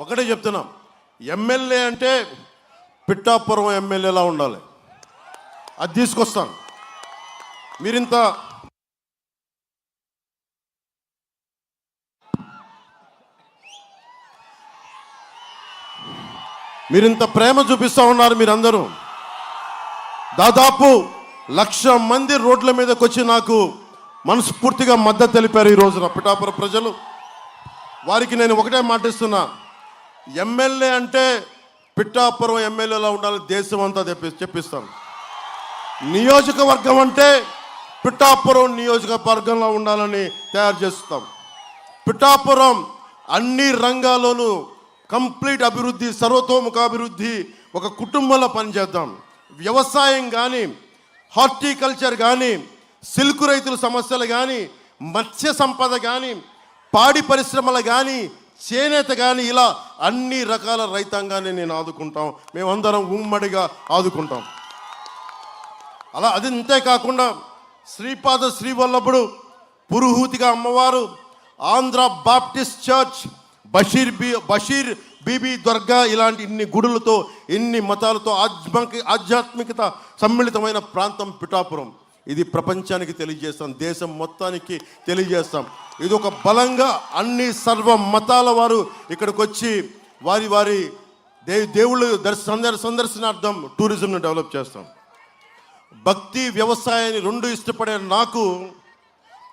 ఒకటే చెప్తున్నాం, ఎమ్మెల్యే అంటే పిఠాపురం ఎమ్మెల్యేలా ఉండాలి. అది తీసుకొస్తాను. మీరింత ప్రేమ చూపిస్తూ ఉన్నారు. మీరందరూ దాదాపు 1,00,000 మంది రోడ్ల మీదకి వచ్చి నాకు మనస్ఫూర్తిగా మద్దతు తెలిపారు. ఈ రోజున పిఠాపురం ప్రజలు, వారికి నేను ఒకటే మాటిస్తున్నా, ఎమ్మెల్యే అంటే పిఠాపురం ఎమ్మెల్యేలా ఉండాలి, దేశం అంతా చెప్పిస్తాను. నియోజకవర్గం అంటే పిఠాపురం నియోజకవర్గంలో ఉండాలని తయారు చేస్తాం. పిఠాపురం అన్ని రంగాల్లోనూ కంప్లీట్ అభివృద్ధి, సర్వతోముఖాభివృద్ధి, ఒక కుటుంబంలో పనిచేద్దాం. వ్యవసాయం కానీ, హార్టికల్చర్ కానీ, సిల్క్ రైతుల సమస్యలు కానీ, మత్స్య సంపద కానీ, పాడి పరిశ్రమలు కానీ, చేనేత కానీ, ఇలా అన్ని రకాల రైతాంగాన్ని నేను ఆదుకుంటాం. మేమందరం ఉమ్మడిగా ఆదుకుంటాం. అది అంతేకాకుండా శ్రీపాద శ్రీవల్లభుడు, పురుహూతిగా అమ్మవారు, ఆంధ్ర బాప్టిస్ట్ చర్చ్, బషీర్ బీబీ దర్గా, ఇలాంటి ఇన్ని గుడులతో, ఇన్ని మతాలతో ఆధ్యాత్మికత సమ్మిళితమైన ప్రాంతం పిఠాపురం. ఇది ప్రపంచానికి తెలియజేస్తాం, దేశం మొత్తానికి తెలియజేస్తాం. ఇది ఒక బలంగా అన్ని సర్వ మతాల వారు ఇక్కడికి వచ్చి వారి వారి దేవుళ్ళు సందర్శనార్థం టూరిజంను డెవలప్ చేస్తాం. భక్తి, వ్యవసాయాన్ని రెండు ఇష్టపడే నాకు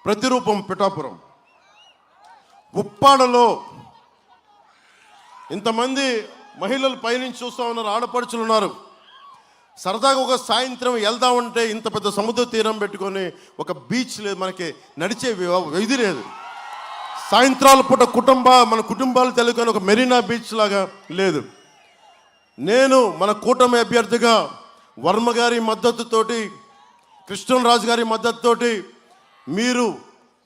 ప్రతిరూపం పిఠాపురం. ఉప్పాడలో ఇంతమంది మహిళలు పైనుంచి చూస్తూ ఉన్నారు, ఆడపడుచులు ఉన్నారు. సరదాగా ఒక సాయంత్రం వెళ్దామంటే ఇంత పెద్ద సముద్ర తీరం పెట్టుకొని ఒక బీచ్ లేదు, మనకి నడిచే ఇది లేదు. సాయంత్రాల పూట మన కుటుంబాలు తెలుగుని ఒక మెరీనా బీచ్ లాగా లేదు. నేను మన కూటమి అభ్యర్థిగా వర్మ గారి మద్దతుతోటి, కృష్ణరాజు గారి మద్దతుతోటి మీరు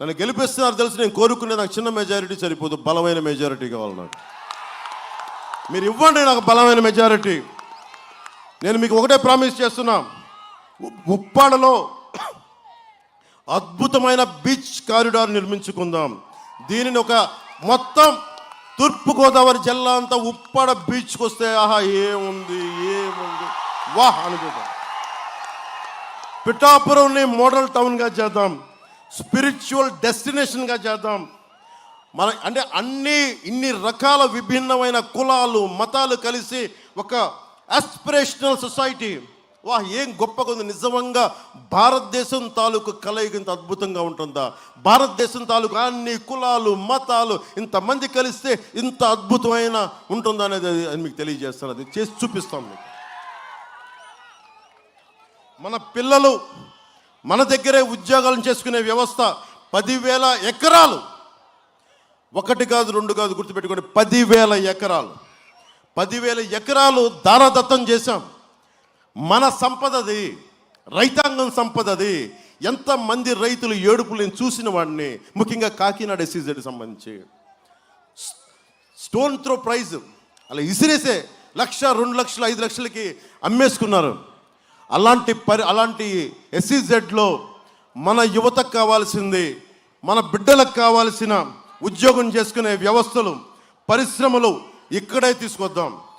నన్ను గెలిపిస్తున్నారు తెలుసు. నేను కోరుకునే నాకు చిన్న మెజారిటీ సరిపోదు, బలమైన మెజారిటీ కావాలి. నాకు మీరు ఇవ్వండి, నాకు బలమైన మెజారిటీ. నేను మీకు ఒకటే ప్రామిస్ చేస్తున్నా, ఉప్పాడలో అద్భుతమైన బీచ్ కారిడార్ నిర్మించుకుందాం. దీనిని ఒక మొత్తం తూర్పుగోదావరి జిల్లా అంతా ఉప్పాడ బీచ్కి వస్తే ఆహా ఏముంది వాహ్ అనుకుంటాం. పిఠాపురంని మోడల్ టౌన్గా చేద్దాం, స్పిరిచువల్ డెస్టినేషన్గా చేద్దాం. అంటే ఇన్ని రకాల విభిన్నమైన కులాలు, మతాలు కలిసి ఒక ఆస్పిరేషనల్ సొసైటీ. ఏం గొప్పగా ఉంది నిజంగా. భారతదేశం తాలూకు కలయిక ఇంత అద్భుతంగా ఉంటుందా? భారతదేశం తాలూకు అన్ని కులాలు, మతాలు ఇంతమంది కలిస్తే ఇంత అద్భుతమైన ఉంటుందా అనేది మీకు తెలియజేస్తాను. అది చేసి చూపిస్తాం మీకు. మన పిల్లలు మన దగ్గరే ఉద్యోగాలను చేసుకునే వ్యవస్థ. 10,000 ఎకరాలు, ఒకటి కాదు రెండు కాదు, గుర్తుపెట్టుకోండి, 10,000 ఎకరాలు. 10,000 ఎకరాలు దారాదత్తం చేశాం. మన సంపదది, రైతాంగం సంపదది. ఎంతమంది రైతులు ఏడుపులు నేను చూసిన వాడిని, ముఖ్యంగా కాకినాడ SEZ సంబంధించి స్టోన్ త్రో ప్రైజ్ అలా ఇసిరేసే 1,00,000, 2,00,000, 5,00,000కి అమ్మేసుకున్నారు. అలాంటి SEZలో మన యువతకు కావాల్సింది, మన బిడ్డలకు కావాల్సిన ఉద్యోగం చేసుకునే వ్యవస్థలు, పరిశ్రమలు ఇక్కడే తీసుకొద్దాం.